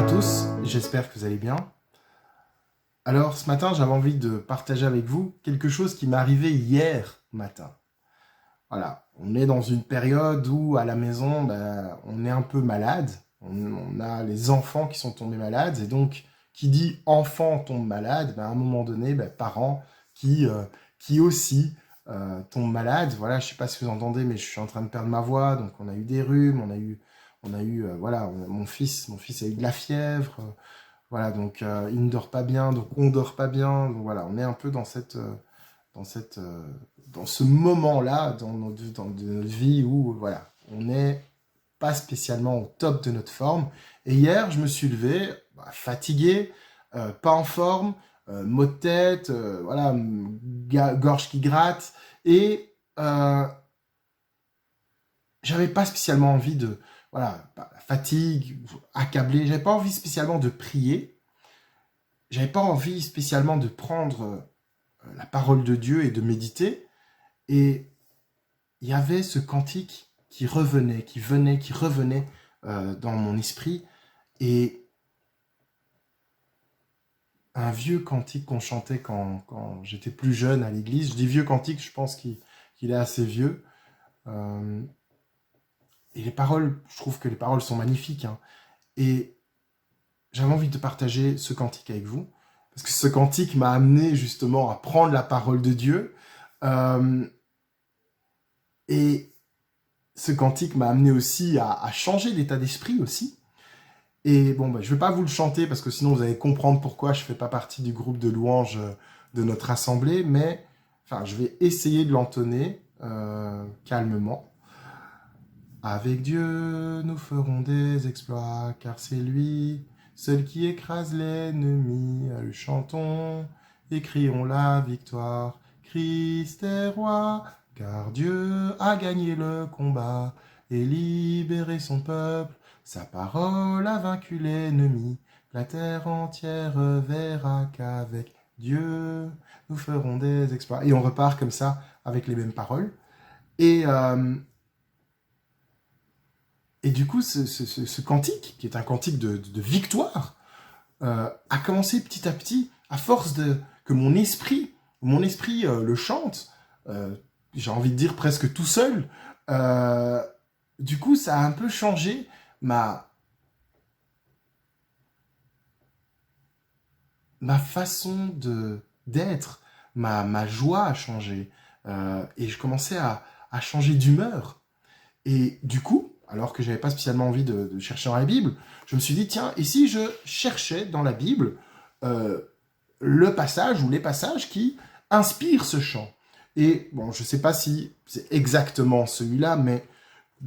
à tous, j'espère que vous allez bien. Alors ce matin, j'avais envie de partager avec vous quelque chose qui m'est arrivé hier matin. Voilà, on est dans une période où à la maison, on est un peu malade. On a les enfants qui sont tombés malades. Et donc, qui dit enfant tombe malade, à un moment donné, parents qui aussi tombent malades. Voilà, je ne sais pas si vous entendez, mais je suis en train de perdre ma voix. Donc on a eu des rhumes, mon fils a eu de la fièvre. Voilà, donc il ne dort pas bien, donc on dort pas bien. Donc voilà, on est un peu dans cette, euh, dans ce moment-là de notre vie où voilà, on n'est pas spécialement au top de notre forme. Et hier, je me suis levé, fatigué, pas en forme, maux de tête, voilà, gorge qui gratte, et j'avais pas spécialement envie de, voilà, fatigue, accablé, j'avais pas envie spécialement de prier, j'avais pas envie spécialement de prendre la parole de Dieu et de méditer, et il y avait ce cantique qui revenait, qui revenait dans mon esprit, et un vieux cantique qu'on chantait quand j'étais plus jeune à l'église. Je dis vieux cantique, je pense qu'il est assez vieux. Euh, et les paroles, je trouve que les paroles sont magnifiques, hein. Et j'avais envie de partager ce cantique avec vous, parce que ce cantique m'a amené justement à prendre la parole de Dieu. Euh, et ce cantique m'a amené aussi à changer d'état d'esprit aussi. Et bon, je ne vais pas vous le chanter, parce que sinon vous allez comprendre pourquoi je ne fais pas partie du groupe de louanges de notre assemblée, mais enfin, je vais essayer de l'entonner calmement. Avec Dieu, nous ferons des exploits, car c'est lui, seul qui écrase l'ennemi. Chantons et crions la victoire. Christ est roi, car Dieu a gagné le combat et libéré son peuple. Sa parole a vaincu l'ennemi. La terre entière verra qu'avec Dieu, nous ferons des exploits. Et on repart comme ça avec les mêmes paroles. Et du coup, ce cantique, qui est un cantique de victoire, a commencé petit à petit, à force que mon esprit le chante, j'ai envie de dire presque tout seul. euh, du coup, ça a un peu changé ma façon d'être, ma joie a changé, et je commençais à changer d'humeur. Et du coup, alors que j'avais pas spécialement envie de chercher dans la Bible, je me suis dit, tiens, et si je cherchais dans la Bible euh, le passage ou les passages qui inspirent ce chant? Et bon, je sais pas si c'est exactement celui-là, mais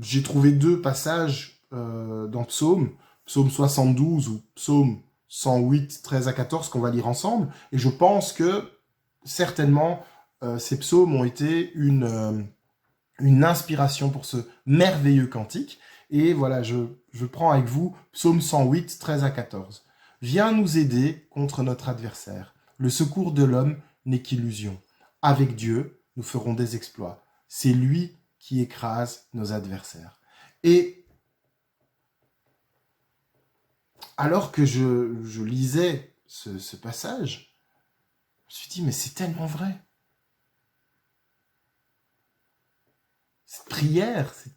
j'ai trouvé deux passages dans Psaume 72 ou Psaume 108, 13 à 14, qu'on va lire ensemble. Et je pense que certainement, ces psaumes ont été une inspiration pour ce merveilleux cantique. Et voilà, je prends avec vous Psaume 108, 13 à 14. Viens nous aider contre notre adversaire. Le secours de l'homme n'est qu'illusion. Avec Dieu, nous ferons des exploits. C'est lui qui écrase nos adversaires. Et alors que je lisais ce passage, je me suis dit, mais c'est tellement vrai. Cette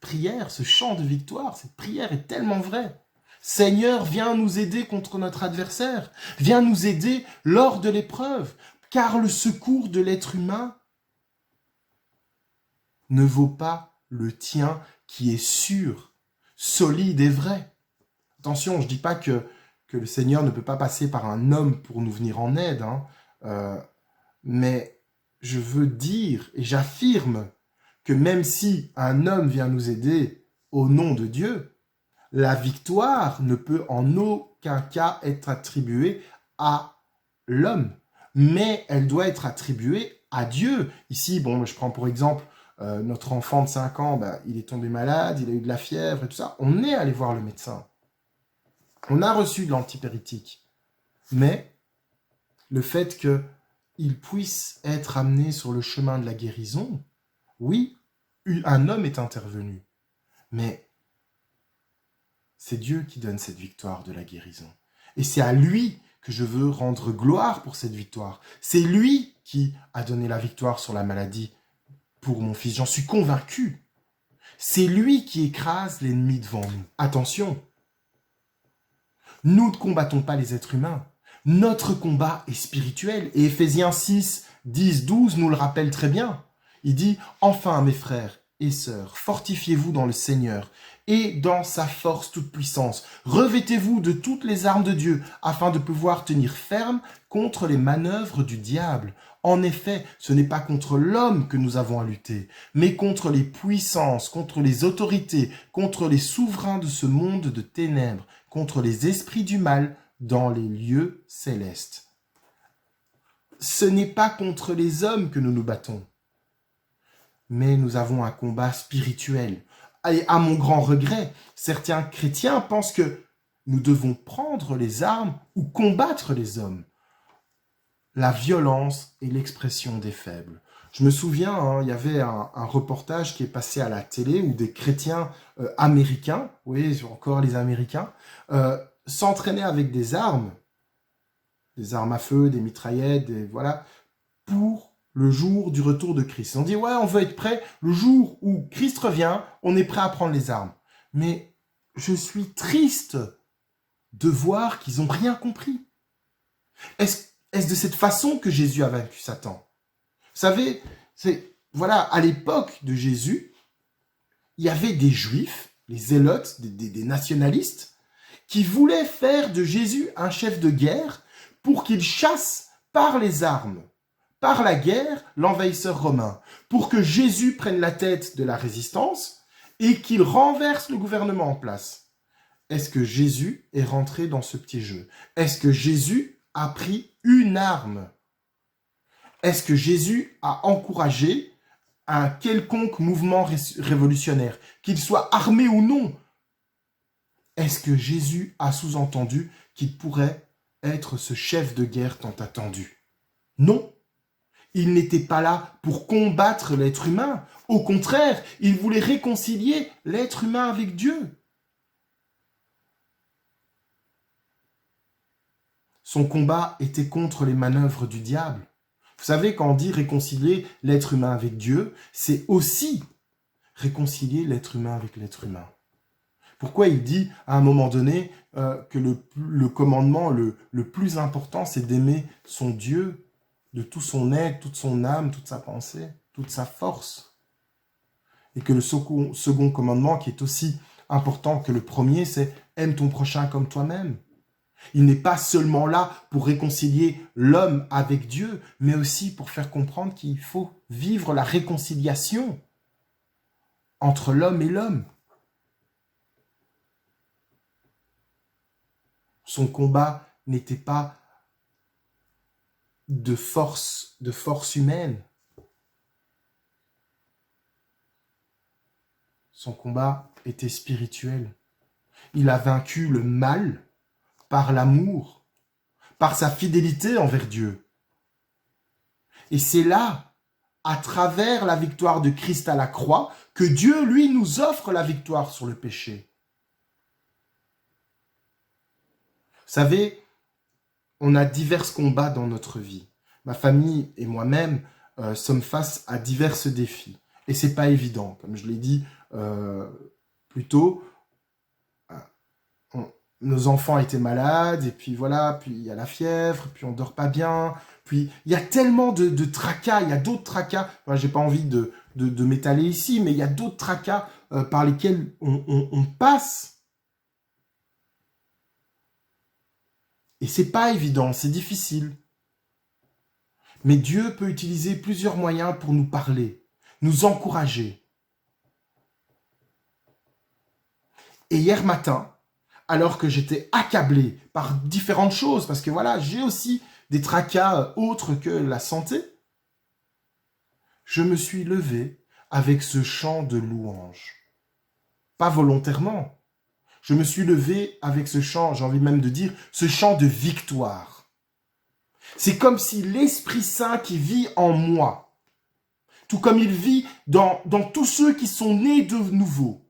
prière, ce chant de victoire, cette prière est tellement vraie. Seigneur, viens nous aider contre notre adversaire. Viens nous aider lors de l'épreuve, car le secours de l'être humain ne vaut pas le tien qui est sûr, solide et vrai. Attention, je ne dis pas que le Seigneur ne peut pas passer par un homme pour nous venir en aide, hein. Mais je veux dire et j'affirme que même si un homme vient nous aider au nom de Dieu, la victoire ne peut en aucun cas être attribuée à l'homme, mais elle doit être attribuée à Dieu. Ici, bon, je prends pour exemple notre enfant de 5 ans, il est tombé malade, il a eu de la fièvre et tout ça. On est allé voir le médecin. On a reçu de l'antipyrétique. Mais le fait qu'il puisse être amené sur le chemin de la guérison, oui, un homme est intervenu. Mais c'est Dieu qui donne cette victoire de la guérison. Et c'est à lui que je veux rendre gloire pour cette victoire. C'est lui qui a donné la victoire sur la maladie pour mon fils. J'en suis convaincu. C'est lui qui écrase l'ennemi devant nous. Attention, nous ne combattons pas les êtres humains. Notre combat est spirituel. Et Éphésiens 6, 10, 12 nous le rappelle très bien. Il dit « Enfin, mes frères et sœurs, fortifiez-vous dans le Seigneur et dans sa force toute puissance. Revêtez-vous de toutes les armes de Dieu afin de pouvoir tenir ferme contre les manœuvres du diable. En effet, ce n'est pas contre l'homme que nous avons à lutter, mais contre les puissances, contre les autorités, contre les souverains de ce monde de ténèbres, contre les esprits du mal dans les lieux célestes. » Ce n'est pas contre les hommes que nous nous battons, mais nous avons un combat spirituel. Et à mon grand regret, certains chrétiens pensent que nous devons prendre les armes ou combattre les hommes. La violence est l'expression des faibles. Je me souviens, il y avait un reportage qui est passé à la télé où des chrétiens américains, oui, encore les Américains, s'entraînaient avec des armes à feu, des mitraillettes, voilà, pour le jour du retour de Christ. On dit, ouais, on veut être prêt, le jour où Christ revient, on est prêt à prendre les armes. Mais je suis triste de voir qu'ils n'ont rien compris. Est-ce de cette façon que Jésus a vaincu Satan? Vous savez, voilà, à l'époque de Jésus, il y avait des Juifs, les zélotes, des nationalistes, qui voulaient faire de Jésus un chef de guerre pour qu'il chasse par les armes, par la guerre, l'envahisseur romain, pour que Jésus prenne la tête de la résistance et qu'il renverse le gouvernement en place. Est-ce que Jésus est rentré dans ce petit jeu? Est-ce que Jésus a pris une arme? Est-ce que Jésus a encouragé un quelconque mouvement révolutionnaire, qu'il soit armé ou non? Est-ce que Jésus a sous-entendu qu'il pourrait être ce chef de guerre tant attendu? Non. Il n'était pas là pour combattre l'être humain. Au contraire, il voulait réconcilier l'être humain avec Dieu. Son combat était contre les manœuvres du diable. Vous savez, quand on dit réconcilier l'être humain avec Dieu, c'est aussi réconcilier l'être humain avec l'être humain. Pourquoi il dit à un moment donné que le commandement le plus important, c'est d'aimer son Dieu de tout son être, toute son âme, toute sa pensée, toute sa force. Et que le second commandement, qui est aussi important que le premier, c'est « aime ton prochain comme toi-même ». Il n'est pas seulement là pour réconcilier l'homme avec Dieu, mais aussi pour faire comprendre qu'il faut vivre la réconciliation entre l'homme et l'homme. Son combat n'était pas de force humaine. Son combat était spirituel. Il a vaincu le mal par l'amour, par sa fidélité envers Dieu. Et c'est là, à travers la victoire de Christ à la croix, que Dieu, lui, nous offre la victoire sur le péché. Vous savez, on a divers combats dans notre vie. Ma famille et moi-même sommes face à divers défis. Et c'est pas évident. Comme je l'ai dit plus tôt, nos enfants étaient malades, et puis voilà, puis il y a la fièvre, puis on dort pas bien, puis il y a tellement de tracas, il y a d'autres tracas, enfin, j'ai pas envie de m'étaler ici, mais il y a d'autres tracas par lesquels on passe. Et c'est pas évident, c'est difficile. Mais Dieu peut utiliser plusieurs moyens pour nous parler, nous encourager. Et hier matin, alors que j'étais accablé par différentes choses, parce que voilà, j'ai aussi des tracas autres que la santé, je me suis levé avec ce chant de louange. Pas volontairement. Je me suis levé avec ce chant, j'ai envie même de dire, ce chant de victoire. C'est comme si l'Esprit Saint qui vit en moi, tout comme il vit dans tous ceux qui sont nés de nouveau,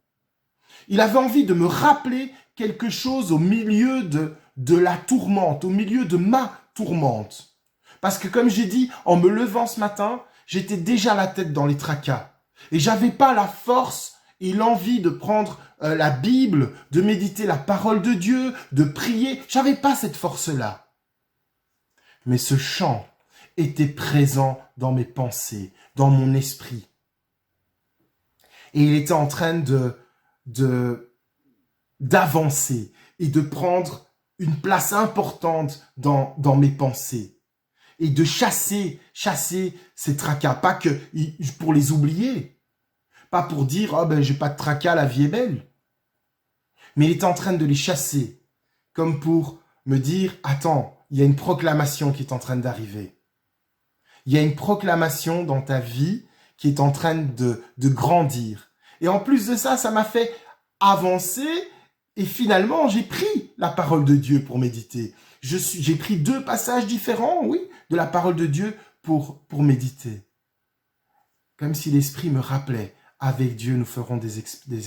il avait envie de me rappeler quelque chose au milieu de la tourmente, au milieu de ma tourmente. Parce que comme j'ai dit, en me levant ce matin, j'étais déjà la tête dans les tracas. Et j'avais pas la force et l'envie de prendre la Bible, de méditer la parole de Dieu, de prier. J'avais pas cette force-là. Mais ce chant était présent dans mes pensées, dans mon esprit. Et il était en train d'avancer et de prendre une place importante dans mes pensées. Et de chasser ces tracas. Pas que pour les oublier. Pas pour dire, oh ben j'ai pas de tracas, la vie est belle. Mais il était en train de les chasser. Comme pour me dire, attends, il y a une proclamation qui est en train d'arriver. Il y a une proclamation dans ta vie qui est en train de grandir. Et en plus de ça, ça m'a fait avancer et finalement, j'ai pris la parole de Dieu pour méditer. J'ai pris 2 passages différents, oui, de la parole de Dieu pour méditer. Comme si l'Esprit me rappelait, avec Dieu, nous ferons des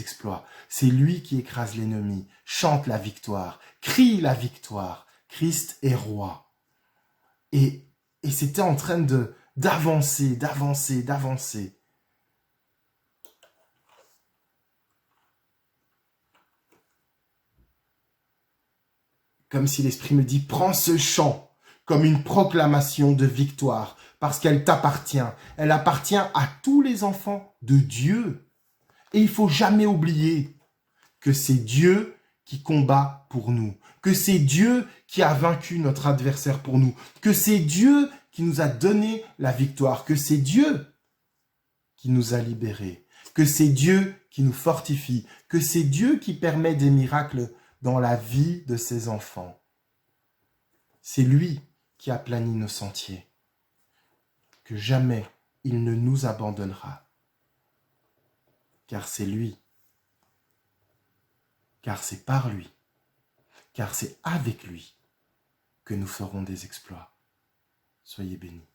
exploits. C'est lui qui écrase l'ennemi, chante la victoire, crie la victoire. Christ est roi. Et c'était en train d'avancer. Comme si l'Esprit me dit, prends ce chant comme une proclamation de victoire, parce qu'elle t'appartient. Elle appartient à tous les enfants de Dieu. Et il faut jamais oublier que c'est Dieu qui combat pour nous, que c'est Dieu qui a vaincu notre adversaire pour nous, que c'est Dieu qui nous a donné la victoire, que c'est Dieu qui nous a libérés, que c'est Dieu qui nous fortifie, que c'est Dieu qui permet des miracles dans la vie de ses enfants. C'est lui qui a plani nos sentiers, que jamais il ne nous abandonnera, car c'est lui, car c'est par lui, car c'est avec lui que nous ferons des exploits. Soyez bénis.